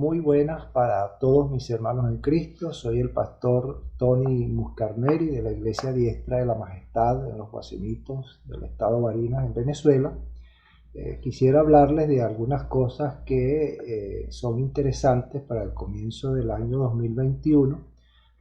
muy buenas para todos mis hermanos en Cristo. Soy el pastor Tony Muscarneri de la Iglesia Diestra de la Majestad en los Guasimitos del estado Barinas en Venezuela. Quisiera hablarles de algunas cosas que son interesantes para el comienzo del año 2021,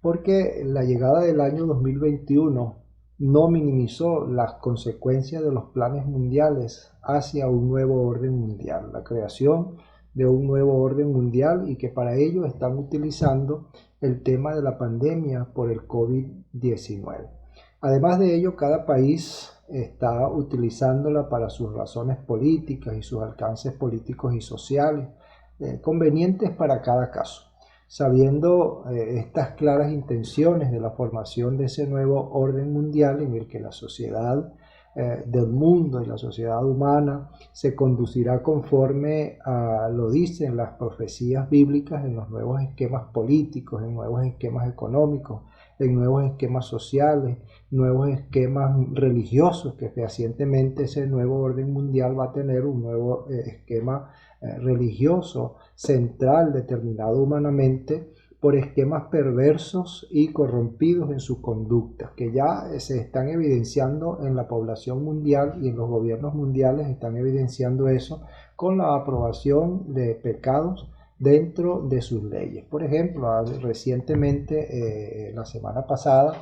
porque la llegada del año 2021 no minimizó las consecuencias de los planes mundiales hacia un nuevo orden mundial, la creación de un nuevo orden mundial, y que para ello están utilizando el tema de la pandemia por el COVID-19. Además de ello, cada país está utilizándola para sus razones políticas y sus alcances políticos y sociales, convenientes para cada caso. Sabiendo estas claras intenciones de la formación de ese nuevo orden mundial en el que la sociedad del mundo y la sociedad humana se conducirá conforme a lo dicen las profecías bíblicas, en los nuevos esquemas políticos, en nuevos esquemas económicos, en nuevos esquemas sociales, nuevos esquemas religiosos, que fehacientemente ese nuevo orden mundial va a tener un nuevo esquema religioso central determinado humanamente por esquemas perversos y corrompidos en sus conductas, que ya se están evidenciando en la población mundial, y en los gobiernos mundiales están evidenciando eso con la aprobación de pecados dentro de sus leyes. Por ejemplo, recientemente, la semana pasada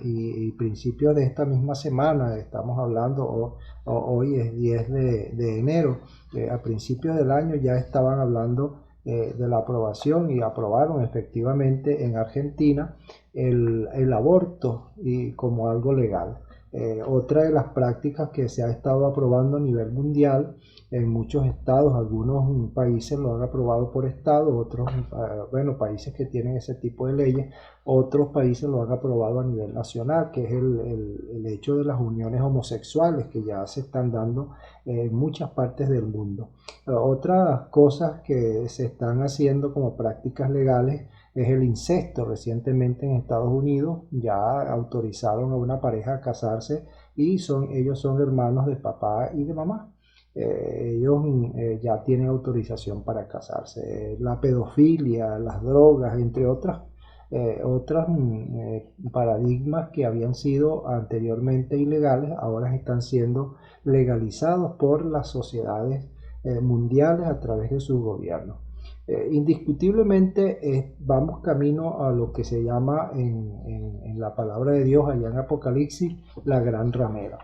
y principios de esta misma semana, estamos hablando, hoy es 10 de enero, a principios del año ya estaban hablando de la aprobación, y aprobaron efectivamente en Argentina el aborto y como algo legal. Otra de las prácticas que se ha estado aprobando a nivel mundial en muchos estados, algunos países lo han aprobado por estado, otros, países que tienen ese tipo de leyes, otros países lo han aprobado a nivel nacional, que es el hecho de las uniones homosexuales, que ya se están dando en muchas partes del mundo. Otras cosas que se están haciendo como prácticas legales es el incesto. Recientemente en Estados Unidos ya autorizaron a una pareja a casarse, y ellos son hermanos de papá y de mamá. Ellos ya tienen autorización para casarse. La pedofilia, las drogas, entre otras paradigmas que habían sido anteriormente ilegales, ahora están siendo legalizados por las sociedades mundiales a través de sus gobiernos. Indiscutiblemente vamos camino a lo que se llama en la palabra de Dios, allá en Apocalipsis, la gran ramera.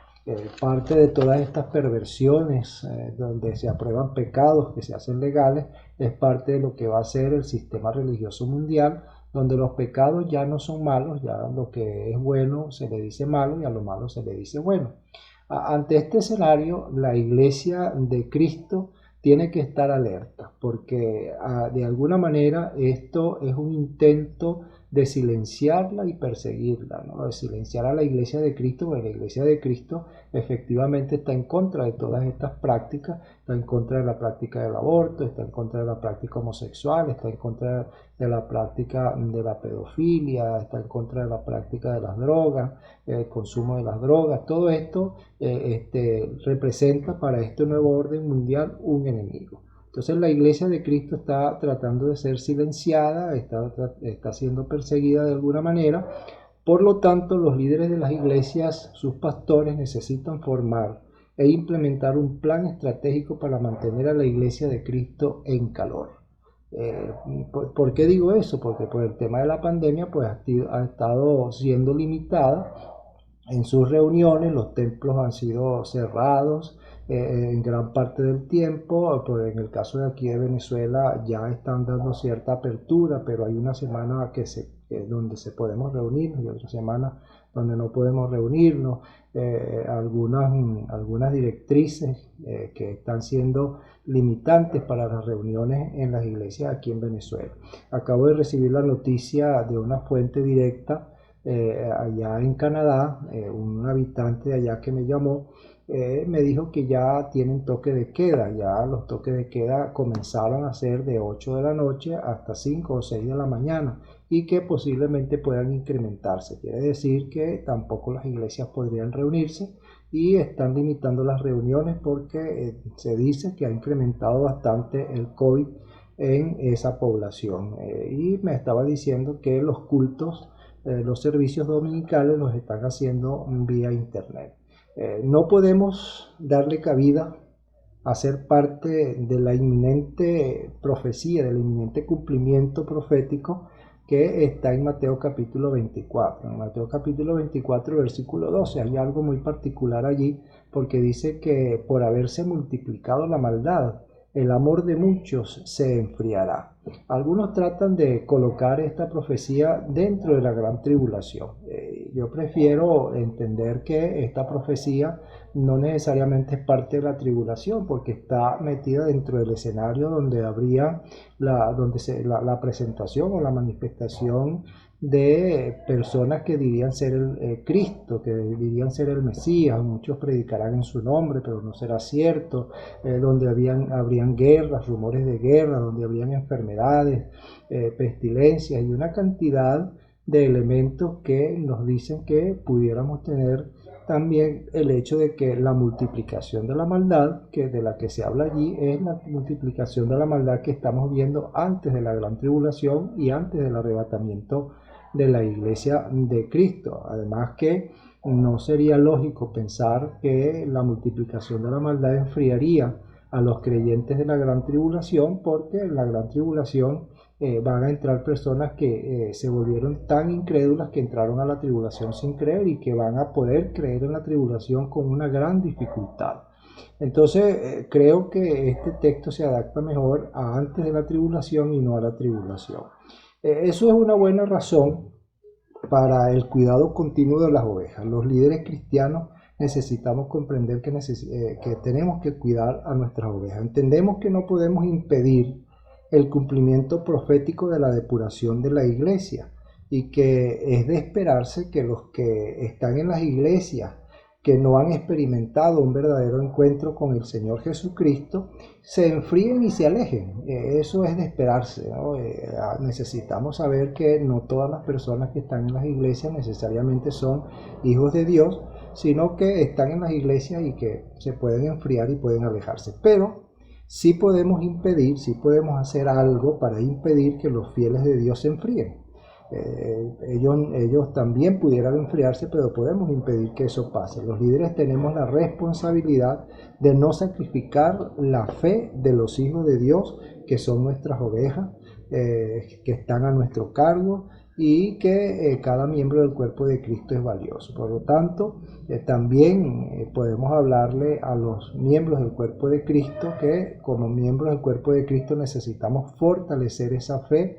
Parte de todas estas perversiones donde se aprueban pecados que se hacen legales es parte de lo que va a ser el sistema religioso mundial, donde los pecados ya no son malos, ya lo que es bueno se le dice malo y a lo malo se le dice bueno. Ante este escenario, la Iglesia de Cristo tiene que estar alerta, porque de alguna manera esto es un intento de silenciarla y perseguirla, ¿no? De silenciar a la Iglesia de Cristo, porque la Iglesia de Cristo efectivamente está en contra de todas estas prácticas, está en contra de la práctica del aborto, está en contra de la práctica homosexual, está en contra de la práctica de la pedofilia, está en contra de la práctica de las drogas, el consumo de las drogas. Todo esto representa para este nuevo orden mundial un enemigo. Entonces la Iglesia de Cristo está tratando de ser silenciada, está siendo perseguida de alguna manera. Por lo tanto, los líderes de las iglesias, sus pastores, necesitan formar e implementar un plan estratégico para mantener a la Iglesia de Cristo en calor. ¿Por qué digo eso? Porque por el tema de la pandemia pues ha estado siendo limitada en sus reuniones. Los templos han sido cerrados en gran parte del tiempo. En el caso de aquí de Venezuela ya están dando cierta apertura, pero hay una semana donde se podemos reunir y otra semana donde no podemos reunirnos. Algunas directrices que están siendo limitantes para las reuniones en las iglesias aquí en Venezuela. Acabo de recibir la noticia de una fuente directa allá en Canadá. Un habitante de allá que me llamó me dijo que ya tienen toque de queda. Ya los toques de queda comenzaron a ser de 8 de la noche hasta 5 o 6 de la mañana, y que posiblemente puedan incrementarse. Quiere decir que tampoco las iglesias podrían reunirse, y están limitando las reuniones porque se dice que ha incrementado bastante el COVID en esa población. Y me estaba diciendo que los cultos, los servicios dominicales los están haciendo vía internet. No podemos darle cabida a ser parte de la inminente profecía, del inminente cumplimiento profético que está en Mateo capítulo 24. En Mateo capítulo 24, versículo 12, hay algo muy particular allí, porque dice que por haberse multiplicado la maldad, el amor de muchos se enfriará. Algunos tratan de colocar esta profecía dentro de la gran tribulación. Yo prefiero entender que esta profecía no necesariamente es parte de la tribulación, porque está metida dentro del escenario donde habría la presentación o la manifestación de personas que dirían ser el Cristo, que dirían ser el Mesías. Muchos predicarán en su nombre, pero no será cierto, donde habrían guerras, rumores de guerra, donde habrían enfermedades, pestilencias y una cantidad de elementos que nos dicen que pudiéramos tener también el hecho de que la multiplicación de la maldad, que de la que se habla allí, es la multiplicación de la maldad que estamos viendo antes de la gran tribulación y antes del arrebatamiento de la iglesia de Cristo. Además que no sería lógico pensar que la multiplicación de la maldad enfriaría a los creyentes de la gran tribulación, porque en la gran tribulación van a entrar personas que se volvieron tan incrédulas que entraron a la tribulación sin creer y que van a poder creer en la tribulación con una gran dificultad. Entonces creo que este texto se adapta mejor a antes de la tribulación y no a la tribulación. Eso es una buena razón para el cuidado continuo de las ovejas. Los líderes cristianos necesitamos comprender que tenemos que cuidar a nuestras ovejas. Entendemos que no podemos impedir el cumplimiento profético de la depuración de la iglesia, y que es de esperarse que los que están en las iglesias que no han experimentado un verdadero encuentro con el Señor Jesucristo se enfríen y se alejen. Eso es de esperarse, ¿no? Necesitamos saber que no todas las personas que están en las iglesias necesariamente son hijos de Dios, sino que están en las iglesias y que se pueden enfriar y pueden alejarse. Pero sí podemos impedir, sí podemos hacer algo para impedir que los fieles de Dios se enfríen. Ellos también pudieran enfriarse, pero podemos impedir que eso pase. Los líderes tenemos la responsabilidad de no sacrificar la fe de los hijos de Dios, que son nuestras ovejas, que están a nuestro cargo, y que cada miembro del cuerpo de Cristo es valioso. Por lo tanto, también podemos hablarle a los miembros del cuerpo de Cristo que como miembros del cuerpo de Cristo necesitamos fortalecer esa fe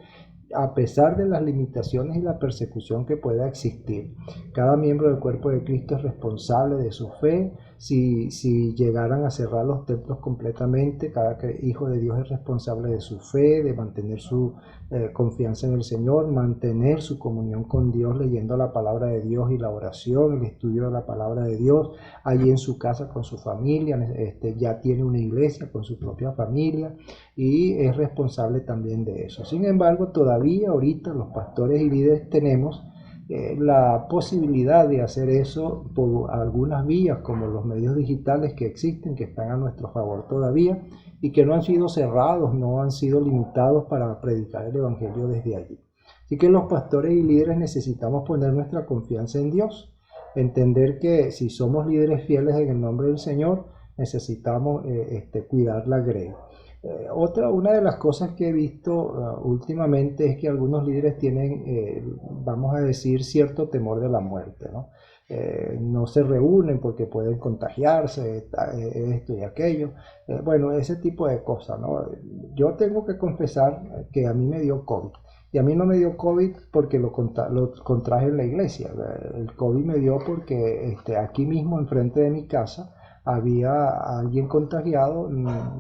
a pesar de las limitaciones y la persecución que pueda existir. Cada miembro del cuerpo de Cristo es responsable de su fe. Si llegaran a cerrar los templos completamente, cada hijo de Dios es responsable de su fe, de mantener su confianza en el Señor, mantener su comunión con Dios leyendo la palabra de Dios y la oración, el estudio de la palabra de Dios, allí en su casa con su familia. Ya tiene una iglesia con su propia familia y es responsable también de eso. Sin embargo, todavía ahorita los pastores y líderes tenemos la posibilidad de hacer eso por algunas vías, como los medios digitales que existen, que están a nuestro favor todavía y que no han sido cerrados, no han sido limitados para predicar el evangelio desde allí. Así que los pastores y líderes necesitamos poner nuestra confianza en Dios, entender que si somos líderes fieles en el nombre del Señor, necesitamos cuidar la grey. Una de las cosas que he visto últimamente es que algunos líderes tienen, vamos a decir, cierto temor de la muerte, ¿no? No se reúnen porque pueden contagiarse, esto y aquello. Bueno, ese tipo de cosas, ¿no? Yo tengo que confesar que a mí me dio COVID. Y a mí no me dio COVID porque lo contraje en la iglesia. El COVID me dio porque aquí mismo, enfrente de mi casa, había alguien contagiado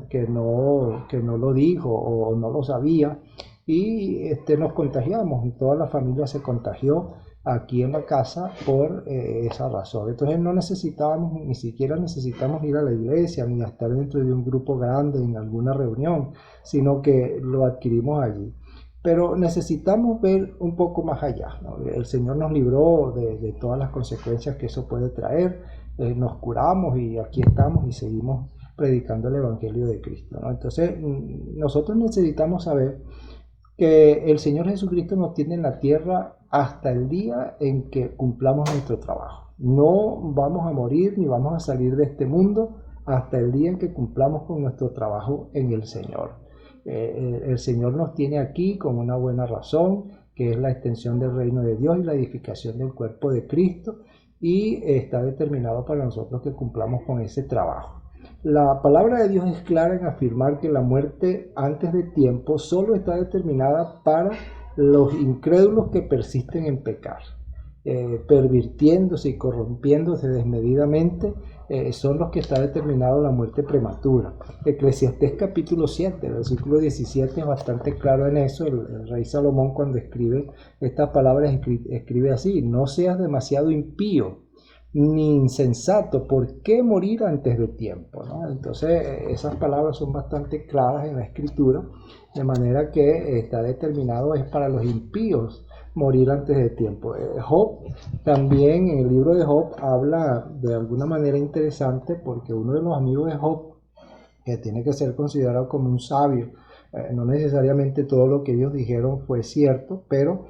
que no lo dijo o no lo sabía, y nos contagiamos. Toda la familia se contagió aquí en la casa por esa razón. Entonces ni siquiera necesitamos ir a la iglesia ni a estar dentro de un grupo grande en alguna reunión, sino que lo adquirimos allí. Pero necesitamos ver un poco más allá, ¿no? El Señor nos libró de todas las consecuencias que eso puede traer. Nos curamos y aquí estamos y seguimos predicando el Evangelio de Cristo, ¿no? Entonces, nosotros necesitamos saber que el Señor Jesucristo nos tiene en la tierra hasta el día en que cumplamos nuestro trabajo. No vamos a morir ni vamos a salir de este mundo hasta el día en que cumplamos con nuestro trabajo en el Señor. El Señor nos tiene aquí con una buena razón, que es la extensión del reino de Dios y la edificación del cuerpo de Cristo, y está determinado para nosotros que cumplamos con ese trabajo. La palabra de Dios es clara en afirmar que la muerte antes de tiempo solo está determinada para los incrédulos que persisten en pecar, pervirtiéndose y corrompiéndose desmedidamente, son los que está determinado la muerte prematura. Eclesiastés capítulo 7, versículo 17 es bastante claro en eso. El rey Salomón, cuando escribe estas palabras, escribe así: no seas demasiado impío ni insensato, ¿por qué morir antes de tiempo?, ¿no? Entonces, esas palabras son bastante claras en la escritura, de manera que está determinado es para los impíos morir antes de tiempo. Job también, en el libro de Job, habla de alguna manera interesante, porque uno de los amigos de Job, que tiene que ser considerado como un sabio, no necesariamente todo lo que ellos dijeron fue cierto, pero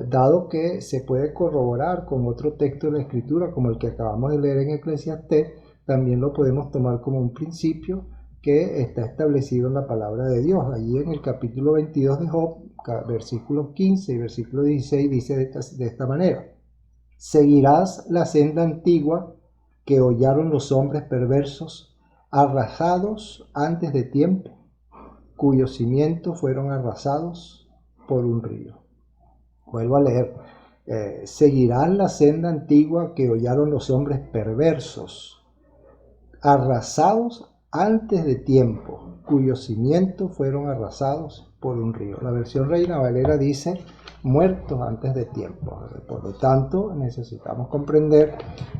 dado que se puede corroborar con otro texto de la escritura, como el que acabamos de leer en Eclesiastés, también lo podemos tomar como un principio que está establecido en la palabra de Dios. Allí en el capítulo 22 de Job, versículos 15 y versículo 16, dice de esta manera: seguirás la senda antigua que hollaron los hombres perversos, arrasados antes de tiempo, cuyos cimientos fueron arrasados por un río. Vuelvo a leer: seguirás la senda antigua que hollaron los hombres perversos, arrasados antes de tiempo, cuyos cimientos fueron arrasados por un río. La versión Reina Valera dice muertos antes de tiempo. Por lo tanto, necesitamos comprender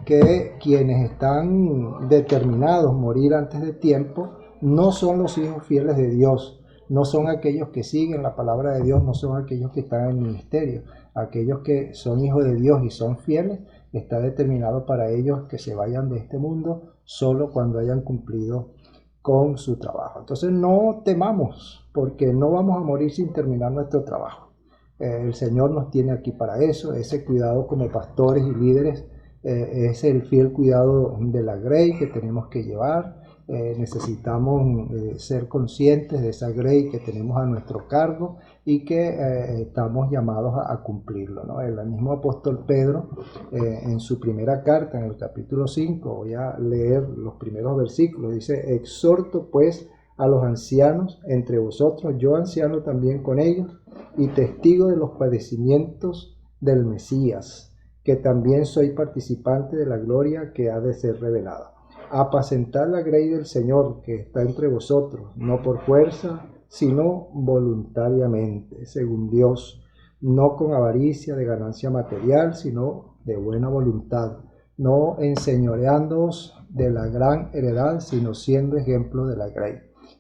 que quienes están determinados a morir antes de tiempo no son los hijos fieles de Dios, no son aquellos que siguen la palabra de Dios, no son aquellos que están en el ministerio. Aquellos que son hijos de Dios y son fieles, está determinado para ellos que se vayan de este mundo solo cuando hayan cumplido con su trabajo. Entonces, no temamos, porque no vamos a morir sin terminar nuestro trabajo. El Señor nos tiene aquí para eso. Ese cuidado como pastores y líderes es el fiel cuidado de la grey que tenemos que llevar. Necesitamos ser conscientes de esa grey que tenemos a nuestro cargo y que estamos llamados a cumplirlo, ¿no? El mismo apóstol Pedro, en su primera carta, en el capítulo 5, voy a leer los primeros versículos, dice: exhorto pues a los ancianos entre vosotros, yo anciano también con ellos, y testigo de los padecimientos del Mesías, que también soy participante de la gloria que ha de ser revelada. Apacentad la grey del Señor que está entre vosotros, no por fuerza, sino voluntariamente, según Dios, no con avaricia de ganancia material, sino de buena voluntad, no enseñoreándoos de la gran heredad, sino siendo ejemplo de la grey.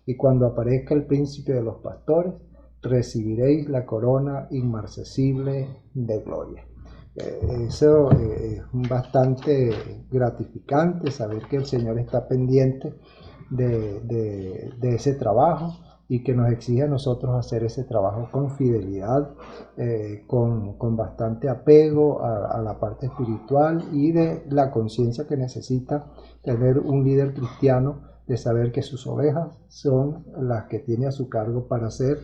Y cuando aparezca el príncipe de los pastores, recibiréis la corona inmarcesible de gloria. Eso es bastante gratificante, saber que el Señor está pendiente de ese trabajo y que nos exige a nosotros hacer ese trabajo con fidelidad, con bastante apego a la parte espiritual y de la conciencia que necesita tener un líder cristiano, de saber que sus ovejas son las que tiene a su cargo para ser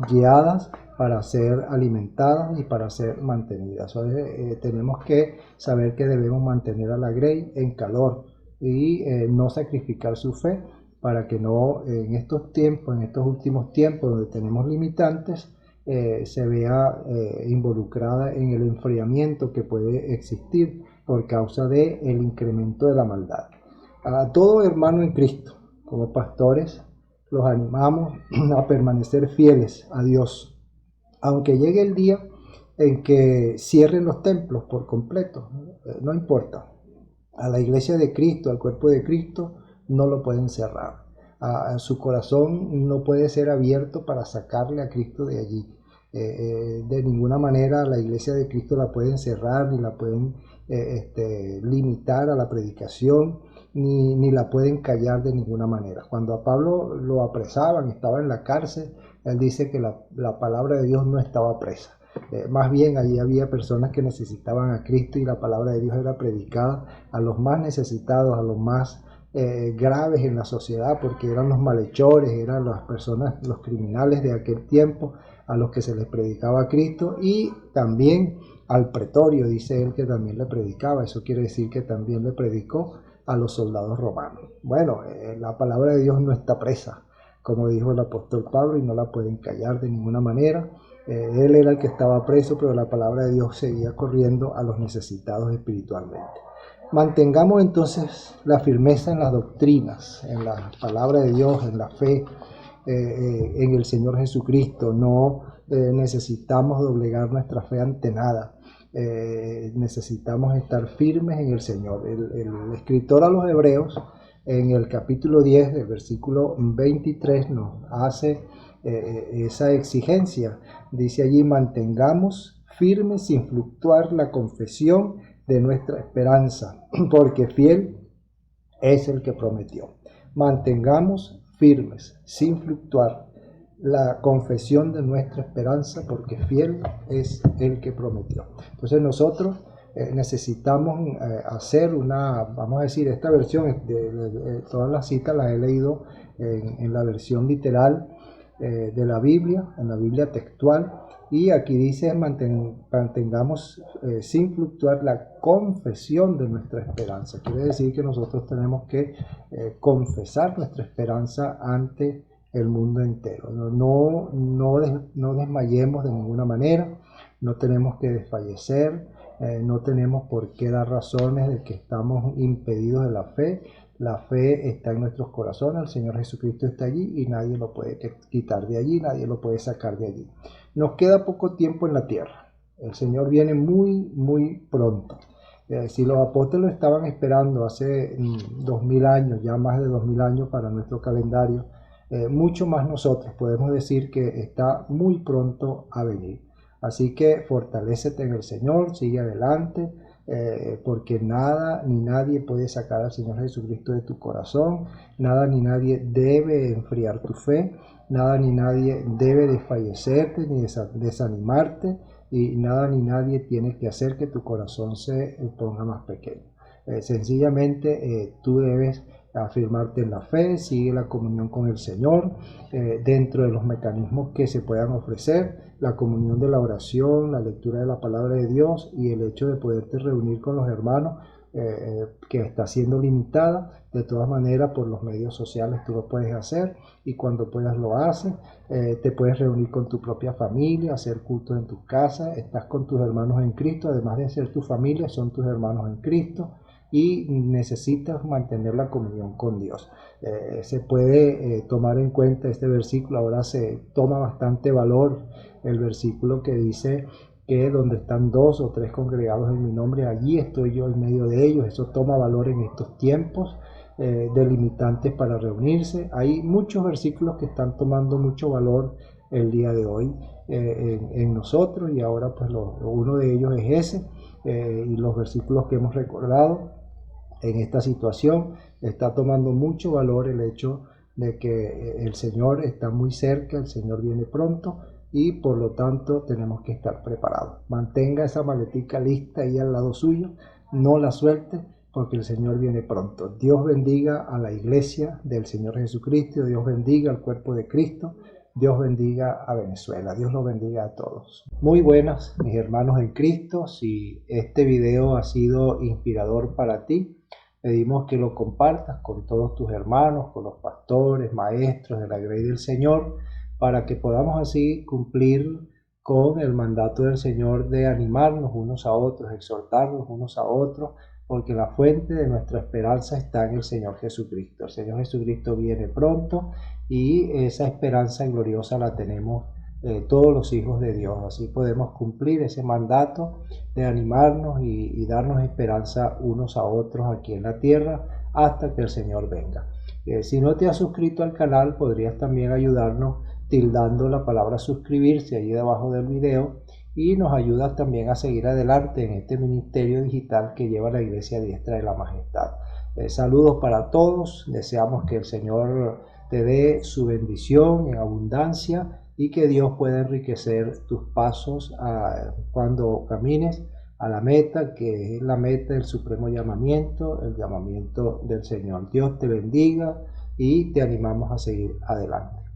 guiadas, para ser alimentadas y para ser mantenidas. Entonces, tenemos que saber que debemos mantener a la grey en calor y no sacrificar su fe, para que no en estos tiempos, en estos últimos tiempos donde tenemos limitantes, se vea involucrada en el enfriamiento que puede existir por causa del incremento de la maldad. A todo hermano en Cristo, como pastores, los animamos a permanecer fieles a Dios, aunque llegue el día en que cierren los templos por completo, no importa. A la iglesia de Cristo, al cuerpo de Cristo, no lo pueden cerrar. Su corazón no puede ser abierto para sacarle a Cristo de allí. De ninguna manera la iglesia de Cristo la pueden cerrar ni la pueden limitar a la predicación. ni la pueden callar de ninguna manera. Cuando a Pablo lo apresaban, estaba en la cárcel, él dice que la palabra de Dios no estaba presa. Más bien allí había personas que necesitaban a Cristo y la palabra de Dios era predicada a los más necesitados, a los más graves en la sociedad, porque eran los malhechores, eran las personas, los criminales de aquel tiempo a los que se les predicaba a Cristo, y también al pretorio, dice él, que también le predicaba. Eso quiere decir que también le predicó a los soldados romanos. Bueno, la palabra de Dios no está presa, como dijo el apóstol Pablo, y no la pueden callar de ninguna manera. Él era el que estaba preso, pero la palabra de Dios seguía corriendo a los necesitados espiritualmente. Mantengamos entonces la firmeza en las doctrinas, en la palabra de Dios, en la fe, en el Señor Jesucristo. No necesitamos doblegar nuestra fe ante nada. Necesitamos estar firmes en el Señor. El escritor a los Hebreos, en el capítulo 10, el versículo 23, nos hace esa exigencia. Dice allí: mantengamos firme sin fluctuar la confesión de nuestra esperanza, porque fiel es el que prometió. Mantengamos firmes sin fluctuar la confesión de nuestra esperanza, porque fiel es el que prometió. Entonces nosotros necesitamos hacer vamos a decir, esta versión, todas las citas las he leído en la versión literal de la Biblia, en la Biblia textual, y aquí dice: mantengamos sin fluctuar la confesión de nuestra esperanza. Quiere decir que nosotros tenemos que confesar nuestra esperanza ante el mundo entero. No desmayemos de ninguna manera, no tenemos que desfallecer, no tenemos por qué dar razones de que estamos impedidos de la fe. La fe está en nuestros corazones, el Señor Jesucristo está allí y nadie lo puede quitar de allí, nadie lo puede sacar de allí. Nos queda poco tiempo en la tierra, el Señor viene muy, muy pronto. Si los apóstoles estaban esperando hace 2000 años, ya más de 2000 años para nuestro calendario, mucho más nosotros podemos decir que está muy pronto a venir. Así que fortalécete en el Señor, sigue adelante, porque nada ni nadie puede sacar al Señor Jesucristo de tu corazón, nada ni nadie debe enfriar tu fe, nada ni nadie debe desfallecerte ni desanimarte, y nada ni nadie tiene que hacer que tu corazón se ponga más pequeño. Sencillamente tú debes afirmarte en la fe, sigue la comunión con el Señor, dentro de los mecanismos que se puedan ofrecer, la comunión de la oración, la lectura de la palabra de Dios y el hecho de poderte reunir con los hermanos, que está siendo limitada. De todas maneras, por los medios sociales tú lo puedes hacer, y cuando puedas lo haces. Te puedes reunir con tu propia familia, hacer cultos en tu casa, estás con tus hermanos en Cristo, además de ser tu familia, son tus hermanos en Cristo, y necesitas mantener la comunión con Dios. Se puede tomar en cuenta este versículo. Ahora se toma bastante valor el versículo que dice que donde están 2 o 3 congregados en mi nombre, allí estoy yo en medio de ellos. Eso toma valor en estos tiempos delimitantes para reunirse. Hay muchos versículos que están tomando mucho valor el día de hoy en nosotros, y ahora pues uno de ellos es ese, y los versículos que hemos recordado en esta situación. Está tomando mucho valor el hecho de que el Señor está muy cerca, el Señor viene pronto, y por lo tanto tenemos que estar preparados. Mantenga esa maletica lista ahí al lado suyo, no la suelte, porque el Señor viene pronto. Dios bendiga a la iglesia del Señor Jesucristo, Dios bendiga al cuerpo de Cristo, Dios bendiga a Venezuela, Dios los bendiga a todos. Muy buenas, mis hermanos en Cristo. Si este video ha sido inspirador para ti, pedimos que lo compartas con todos tus hermanos, con los pastores, maestros de la Grey del Señor, para que podamos así cumplir con el mandato del Señor de animarnos unos a otros, exhortarnos unos a otros, porque la fuente de nuestra esperanza está en el Señor Jesucristo. El Señor Jesucristo viene pronto, y esa esperanza gloriosa la tenemos todos los hijos de Dios. Así podemos cumplir ese mandato de animarnos y darnos esperanza unos a otros aquí en la tierra hasta que el Señor venga. Si no te has suscrito al canal, podrías también ayudarnos tildando la palabra suscribirse ahí debajo del video, y nos ayudas también a seguir adelante en este ministerio digital que lleva la Iglesia Diestra de la Majestad. Saludos para todos, deseamos que el Señor te dé su bendición en abundancia y que Dios pueda enriquecer tus pasos cuando camines a la meta, que es la meta del supremo llamamiento, el llamamiento del Señor. Dios te bendiga y te animamos a seguir adelante.